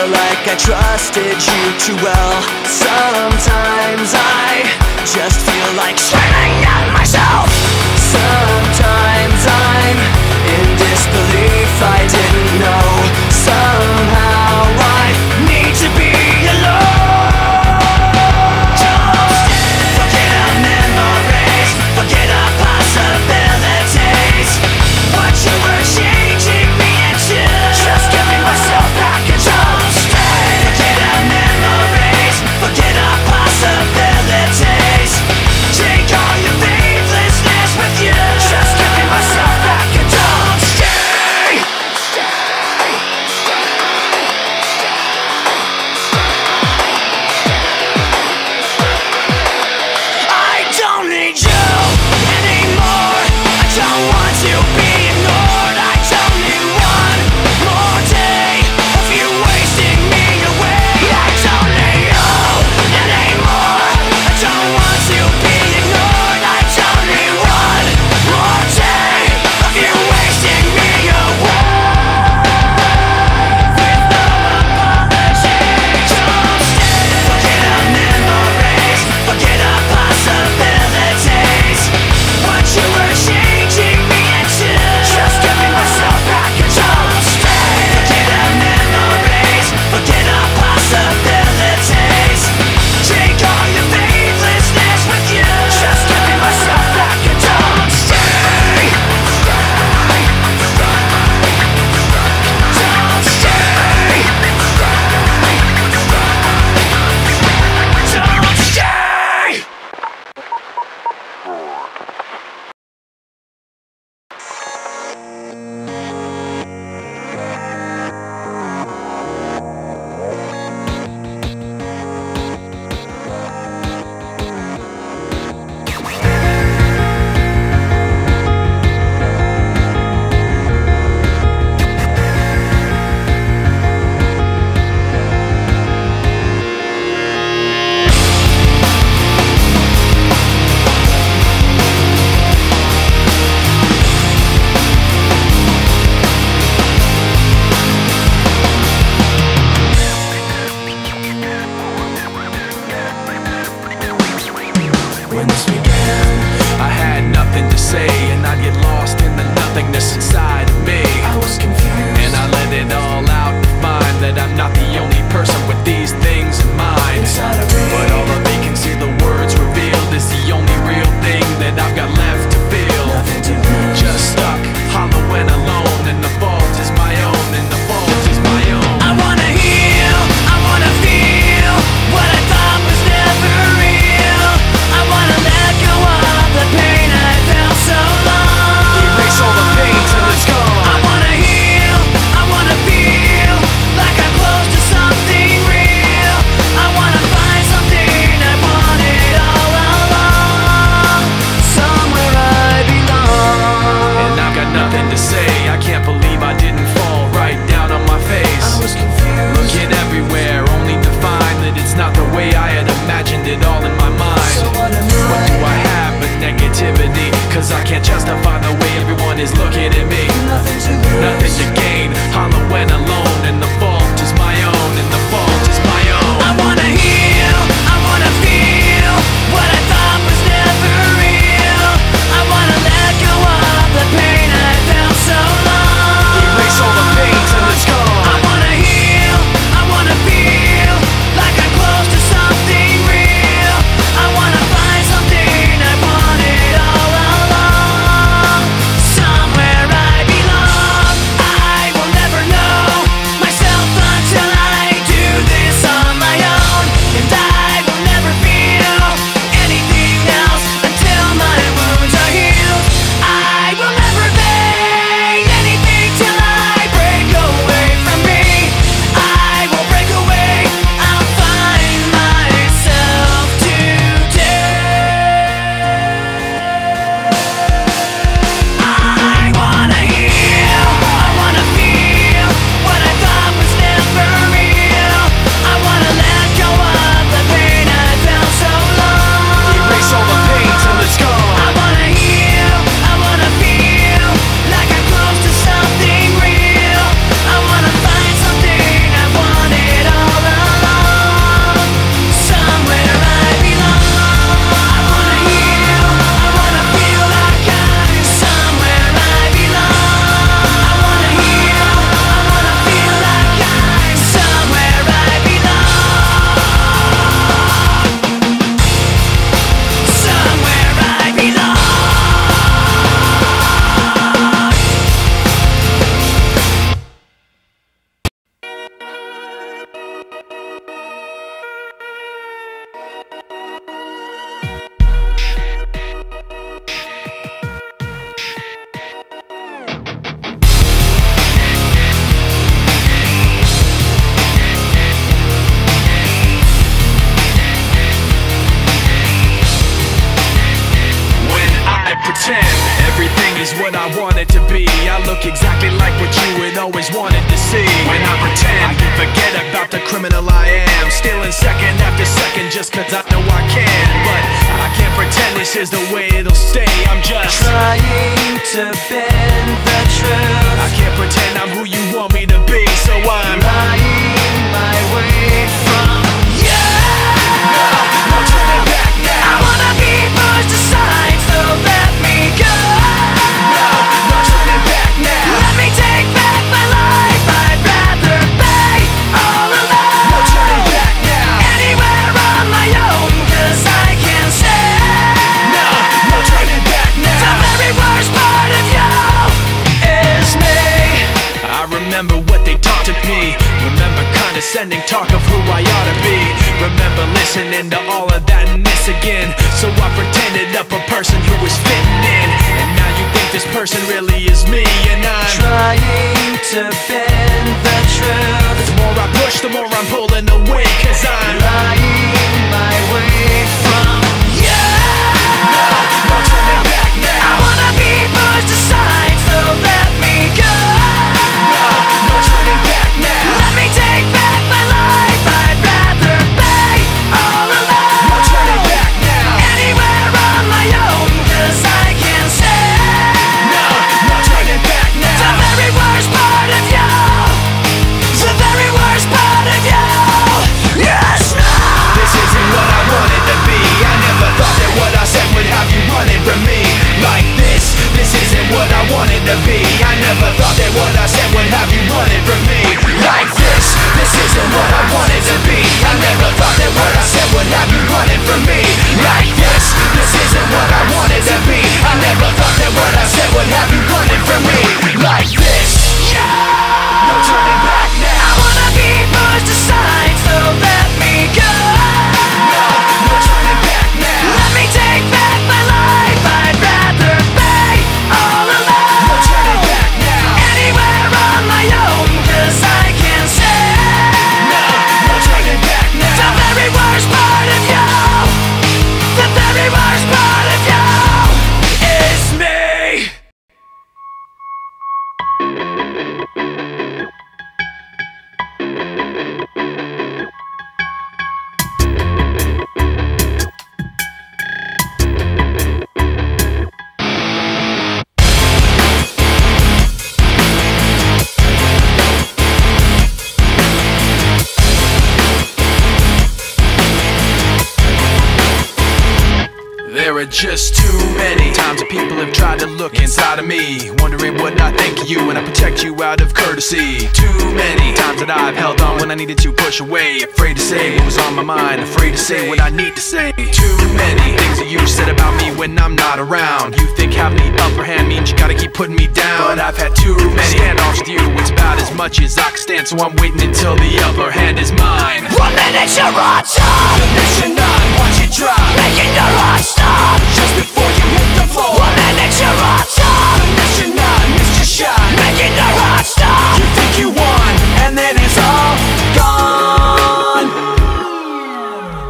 like I trusted you too well. Sometimes I just feel like screaming at myself. Sometimes I'm in disbelief, I didn't know. Somehow I need to be alone. Forget our memories, forget our possibilities. What you were changing me into, just giving myself back and don't stay. Forget our memories, forget our possibilities. Take all your faithlessness with you, just giving myself back and don't stay. I don't need you anymore. I don't want to be ignored. I don't need one more day of you wasting me away. I don't need you anymore. I don't want to be ignored. I don't need one more day of you wasting me away. With no apology, don't stay. Forget our memories, forget our possibilities. What you were changing me into, just giving myself back and don't stay. Forget our memories, forget our possibilities. Take all your faithlessness with you, just giving myself back and don't stay. Don't stay. Don't stay. When this began, I had nothing to say, and I'd get lost in the nothingness inside of me. I was confused, and I let it all out to find that I'm not the only person with these things in mind. But all the vacancy the words revealed is the only real thing that I've got left to feel. Just stuck, hollow and alone, and the fault is my own, and the fault is my own. I wanna heal, I wanna feel what I thought was never real. I wanna let go of the pain I felt so long. Erase all the pain till it's gone. I wanna heal, I wanna feel like I'm close to something real. I wanna find something I wanted all along, somewhere I belong. And I've got nothing to say, I can't believe I didn't fall right down on my face. I was confused, looking everywhere only to find that it's not the way I had imagined it all in my mind. So what do I have but negativity? Cause I can't justify the way everyone is looking at me. Nothing to lose, nothing to gain, hollow and alone, and the fault is my own, and the fault is my own. I wanna heal, I wanna feel what I thought was never real. I wanna let go of the pain I felt so long. Erase all the pain till it's gone. I wanna heal, I wanna feel like I'm close to something real. I wanna find something I wanted all along, somewhere I wanted to be. I look exactly like what you had always wanted to see. When I pretend, I can forget about the criminal I am, stealing second after second just cause I know I can. But I can't pretend this is the way it'll stay. I'm just trying to bend the truth. I can't pretend I'm who you want me to be, so I'm lying my way from you. No turning back now. I wanna be pushed aside, so let me go. No turning back now. Let me take back my life. I'd rather be all alone. No turning back now. Anywhere on my own, cause I can say No turning back now. the very worst part of you is me. I remember what they taught to me. Remember condescending talk of who I ought to be. Remember listening to all of that and this again. So I pretended up a person who was fitting in. And now you think this person really is me. And I'm trying to bend the truth. the more I push, the more I'm pulling away. Cause I'm lying my way from you. No turning back now. I wanna be pushed aside, so let me go. No turning back now. Let me take back my life. I'd rather be all alone. No turning back now. Anywhere on my own, cause I can say No turning back the now. very worst part of you. The very worst part of you. Yes, no. This isn't what I wanted to be. I never thought that what I said would have you running from me. Like this isn't what I wanted to be. I never thought that what I said would have you running from me. Like this isn't what I wanted to be. I never thought that what I said would have you running from me. Like this isn't what I wanted to be. I never thought that what I said would have you running from me. Like this. No turning back now. I wanna be pushed aside, so let me go. No turning back now. Let me take back my life. I'd rather be all alone. No turning back now. Anywhere on my own, cause I can say No turning back the now. very worst part of you. The very worst part of you is me. There are just too many times that people have tried to look inside of me, wondering what I think of you and I protect you out of courtesy. Too many times that I've held on when I needed to push away, afraid to say what was on my mind, afraid to say what I need to say. Too many things that you said about me when I'm not around. You think having the upper hand means you gotta keep putting me down, but I've had too many standoffs with you. It's about as much as I can stand, so I'm waiting until the upper hand is mine. 1 minute you're on top, The next you're not, watch it drop. making your heart stop. Just before you hit the floor. 1 minute you're on top, The next you're not, missed your shot. making your heart stop. You think you won, and then it's all gone.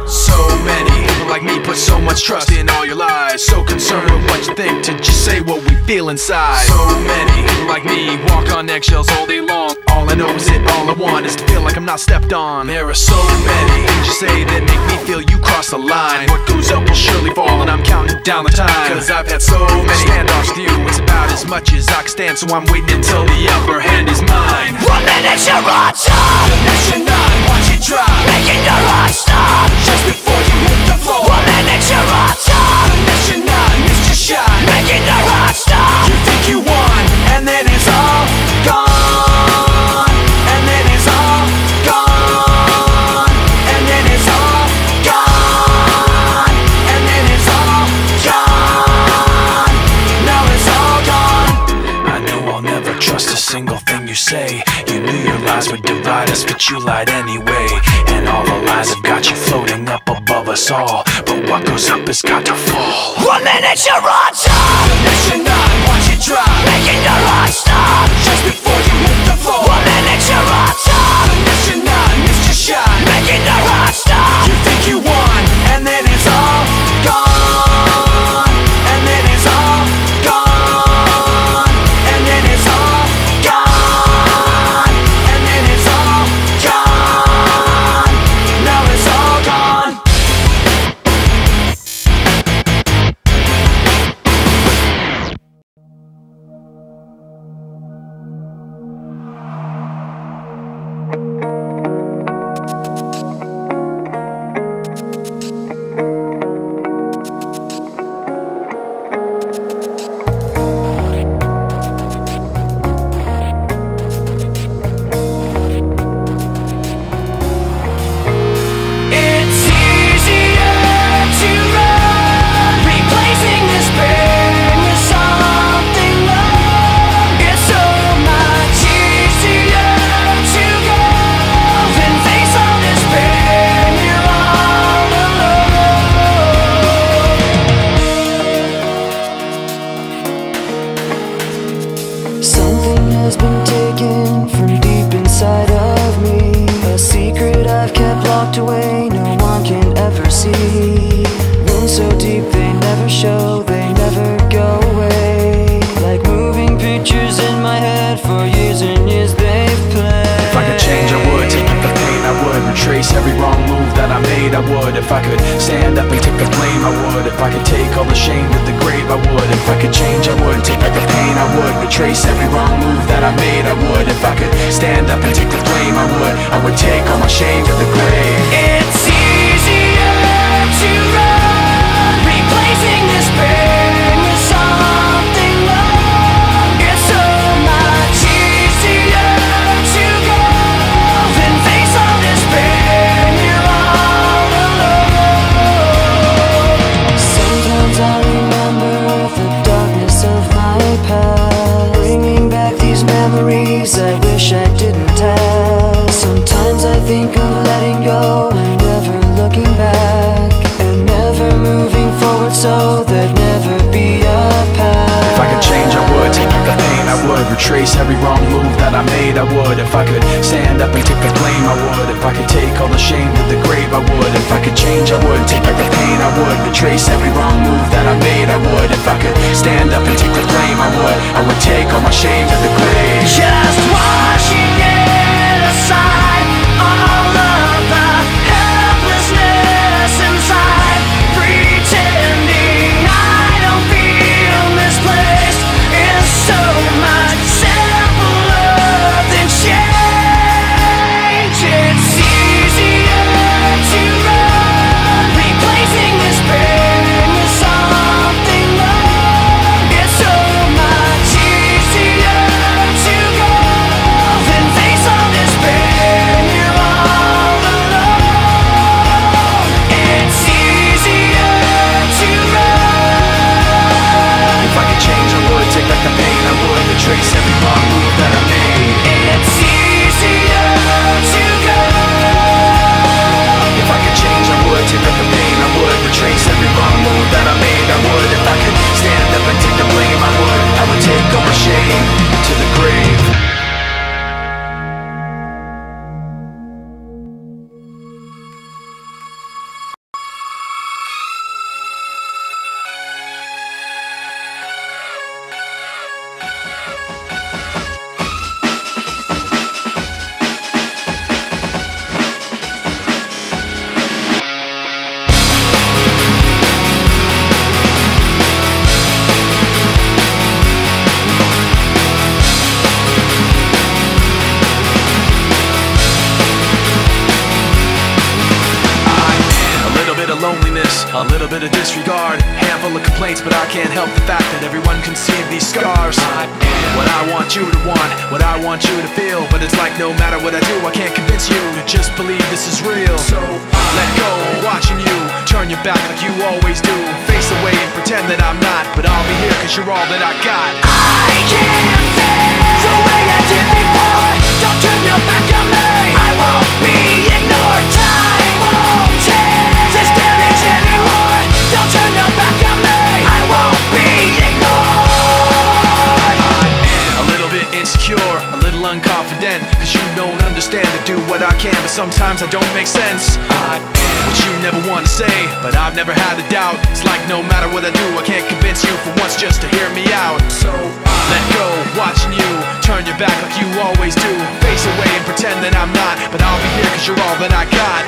So many people like me put so much trust in all your lies. So concerned with what you think to just say what we feel inside. So many people like me walk on eggshells all day long. All I know is it, all I want is to feel like I'm not stepped on. There are so many things you say that make me feel you cross the line. What goes up will surely fall, and I'm counting down the time. Cause I've had so many standoffs with you. It's about as much as I can stand, so I'm waiting until the upper hand is mine. 1 minute you're on top, The next you're not, watch it drop. making your heart stop. Just before you hit the floor. 1 minute you're on top, The next you're not, missed your shot. making your heart stop. You think you won, and then it's all gone. And then it's all gone. And then it's all gone. And then it's all gone. Now it's all gone. I know I'll never trust a single thing you say. You knew your lies would divide us, but you lied anyway. And all the lies have got you floating up above us all. But what goes up has got to fall. 1 minute you're on top, The next you're not, watch it drop. making your heart stop. Just before you hit the floor. 1 minute you're on top, The next you're not, missed your shot. making your heart stop. You think you won, and then it's all gone. And then it's all gone. has been taken from deep inside of me. A secret I've kept locked away, no one can ever see. Wounds so deep they never show, they never go away. Like moving pictures in my head, for years and years they've played. If I could change, I would. Take back the pain, I would. Retrace every wrong move that I made, I would. If I could stand up and take the blame, I would. If I could take all the shame to the grave, I would. If I could change, I would. Take back the pain, I would. Retrace every wrong move that I made, I would. If I could stand up and take the blame, I would. I would take all my shame to the grave. It's easier to run, replacing this pain with something more. It's so much easier to go than face all this pain. You're all alone. Sometimes I remember the darkness of my past, bringing back these memories I wish I didn't have. Sometimes I think of letting go and never looking back, and never moving forward so there'd never be a path. If I could change, I would. Take back the pain, I would. Retrace every wrong move that I made, I would. If I could stand up and take the blame, I would. If I could take all the shame to the grave, I would. If I could change, I would. Take back the pain, I would. Retrace every wrong move that I made, I would. If I could stand up and take the blame, I would. I would take all my shame to the grave. Just washing it aside, all of the helplessness inside, pretending I don't feel misplaced is so much simpler than change. It's easier to run, replacing this pain with something more. It's so much easier to go than face all this pain. You're all alone. It's easier to run. If I could change, I would. Take back the pain, I would. Retrace every wrong move that I made. It's easier to go. If I could change, I would. Take back the pain, I would. Retrace every wrong move that I made, I would. If I could stand up and take the blame, I would. I would take all my shame to the grave. Loneliness, a little bit of disregard, handful of complaints, but I can't help the fact that everyone can see these scars. I am what I want you to want, what I want you to feel, but it's like no matter what I do, I can't convince you to just believe this is real. So let go, watching you turn your back like you always do, face away and pretend that I'm not, but I'll be here cause you're all that I got. I can't feel the way I did before. Don't turn your back on me, I won't be ignored. Time won't change this damage anymore. Don't turn your back on me, I won't be ignored. A little bit insecure, a little unconfident, cause you don't understand to do what I can, but sometimes I don't make sense. I am what you never want to say, but I've never had a doubt. It's like no matter what I do, I can't convince you for once just to hear me out. So let go, watching you turn your back like you always do, face away and pretend that I'm not, but I'll be here cause you're all that I got.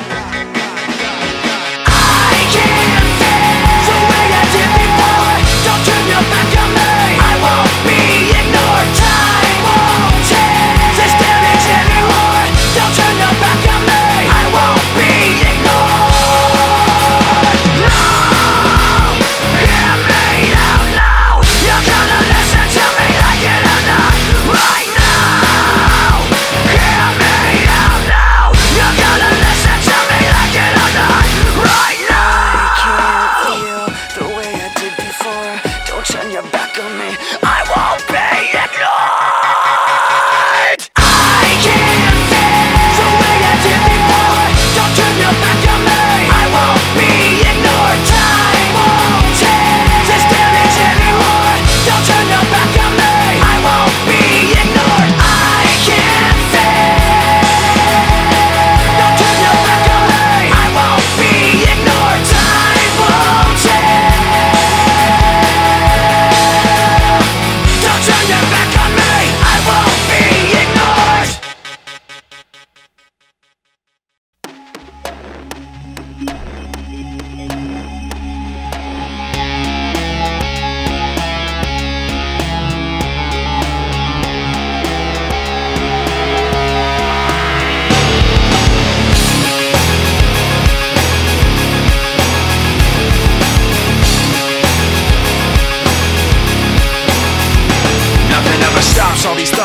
I can't feel the way I did before. Don't turn your back on me, I won't be ignored. Time won't change this damage anymore. Don't turn your back on me, I won't be ignored. No, hear me out now. You're gonna listen to me like it or not. Right now, hear me out now. You're gonna listen to me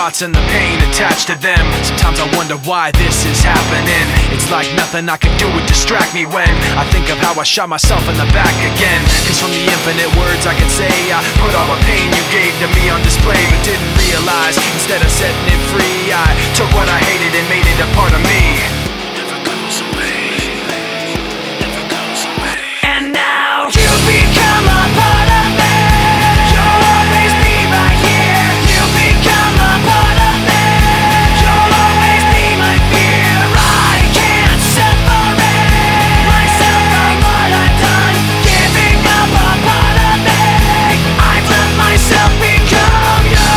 thoughts and the pain attached to them. Sometimes I wonder why this is happening. It's like nothing I can do would distract me when I think of how I shot myself in the back again. Cause from the infinite words I can say, I put all the pain you gave to me on display, but didn't realize instead of setting it free, I took what I hated and made it a part of me. Never goes away, never goes away. And now you become a part of me. You'll always be right here. You become a part of me. You'll always be my fear. I can't separate myself from what I've done. Giving up a part of me. I've let myself become you.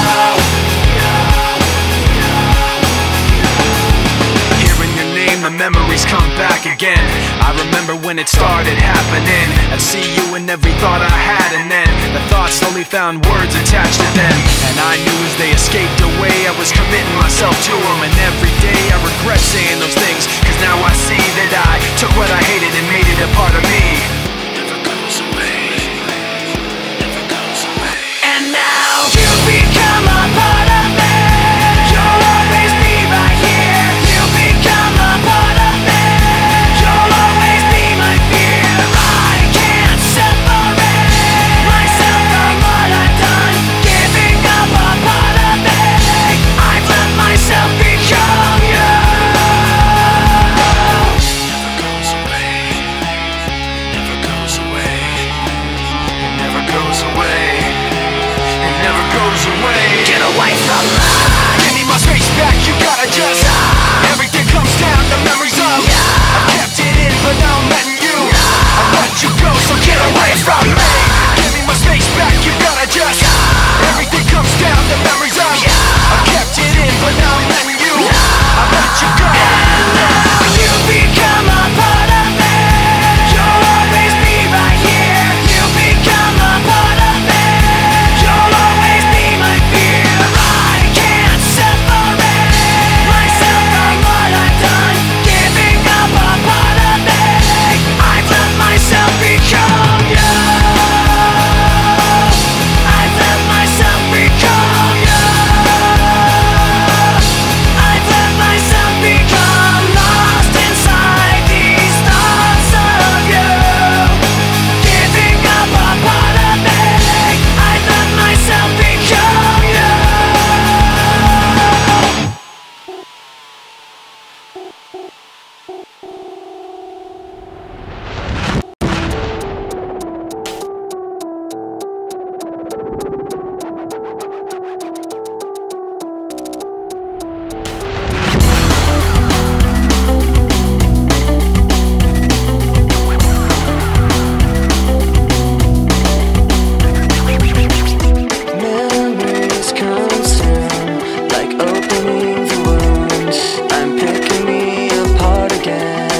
Hearing your name, the memories come back again. I remember when it started happening. I'd see you in every thought I had, and then the thoughts slowly found words attached to them. And I knew as they escaped away, I was committing myself to them. And every day I regret saying those things, cause now I see that I took what I hated and made it a part of me. Never goes away, never goes away. And now you become a part of me. You'll always be right here. You become a part of me. You'll always be my fear. I can't separate myself from what I've done. Giving up a part of me. I've let myself become you. Never goes away, never goes away. It never goes away, it never goes away. Get away from me. Give me my space back, you gotta just everything comes down to memories of I kept it in, but now I'm letting you I let you go, so get away from me. Give me my space back, you gotta just everything comes down to memories of I kept it in, but now I'm letting you I let you go. You become a part of me. You'll always be right here. You become a part of me. You'll always be my fear. I can't separate myself from what I've done. Giving up a part of me. I've let myself become you. I've let myself become you. I've let myself become lost inside these thoughts of you. Giving up a part of me. I've let myself become you. Memories come soon, like opening the wound. I'm picking me apart again.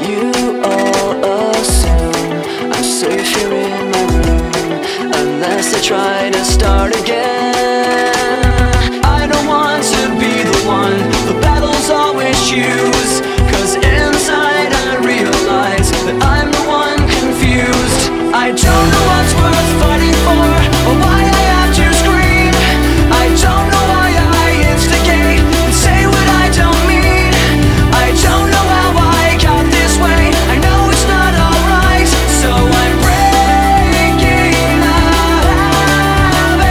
You all assume I'm safe here in my room, unless I try to start again. I don't want to be the one the battles always choose, cause inside I realize that I'm the one confused. I don't know what's worth fighting for, or why I have to scream. I don't know why I instigate and say what I don't mean. I don't know how I got this way. I know it's not alright, so I'm breaking the habit.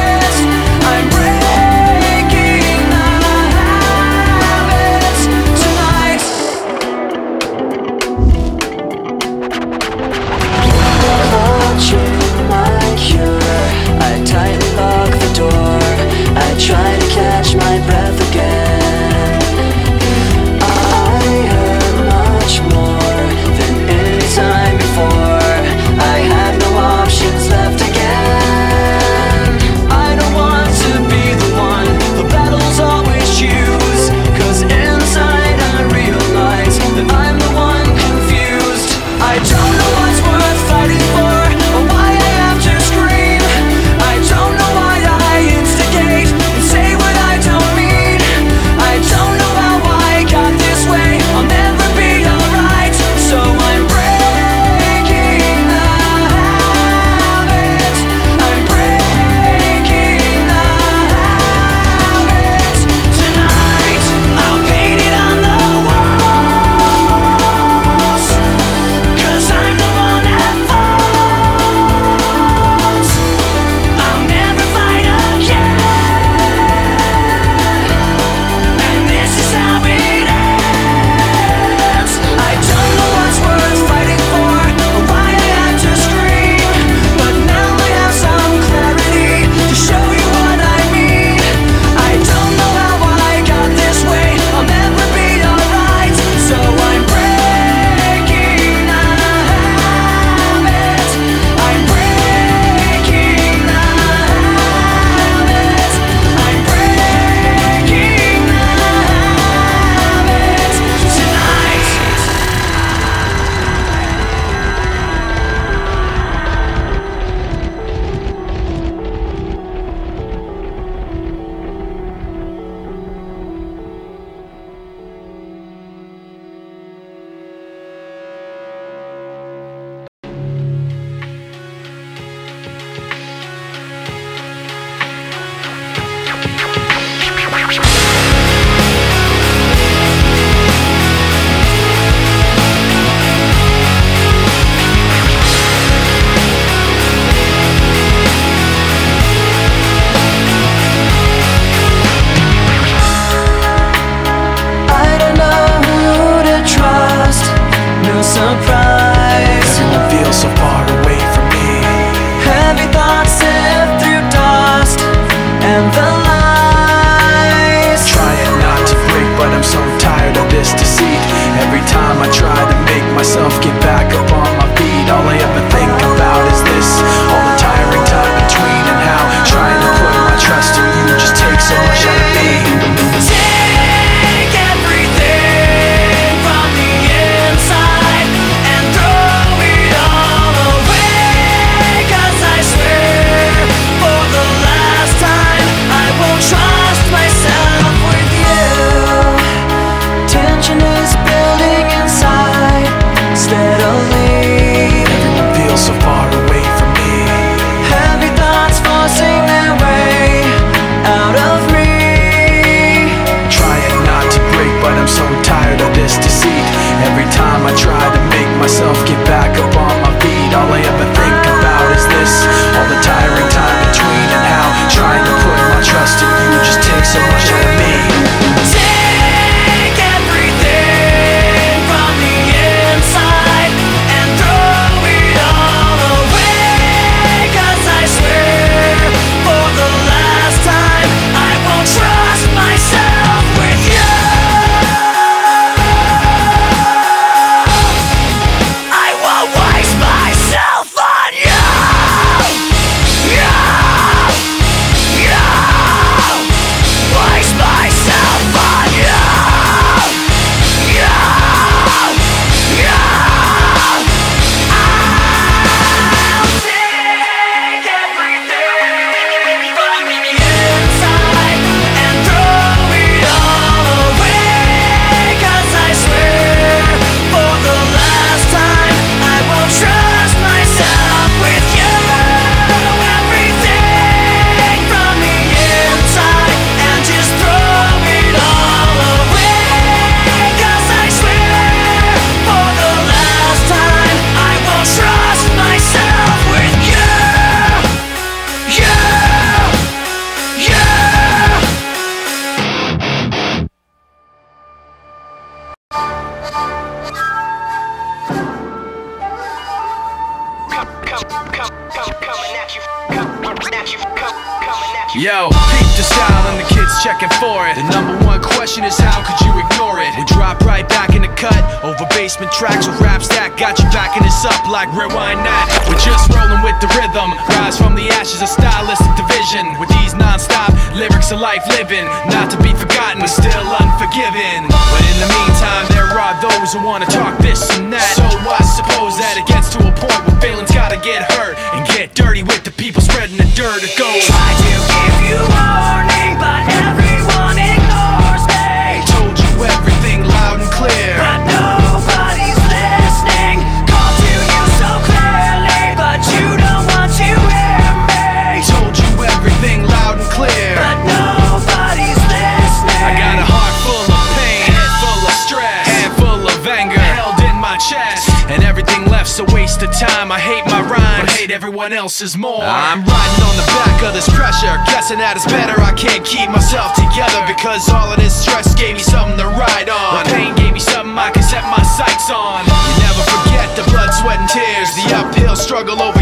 Yo, peep the style and the kids checking for it. The number one question is how could you ignore it? We drop right back in the cut, over basement tracks with raps that got you backing us up like rewind that. We're just rolling with the rhythm, rise from the ashes of stylistic division. With these non-stop lyrics of life living, not to be forgotten but still unforgiven. But in the meantime there are those who wanna talk this and that. So I suppose that it gets to a point where feelings gotta get hurt and get dirty with the people spreading the dirt. It goes, try to give you warning, but everyone ignores me. Told you everything loud and clear, but nobody's listening. Called to you so clearly, but you don't want to hear me. Told you everything loud and clear, but nobody's listening. I got a heart full of pain, head full of stress, hand full of anger held in my chest, and everything left's a waste of time. I hate my rhymes, but hate everyone else's more. I'm riding on the back of this pressure, guessing that it's better I can't keep myself together, because all of this stress gave me something to ride on. The pain gave me something I can set my sights on. You never forget the blood, sweat and tears, the uphill struggle over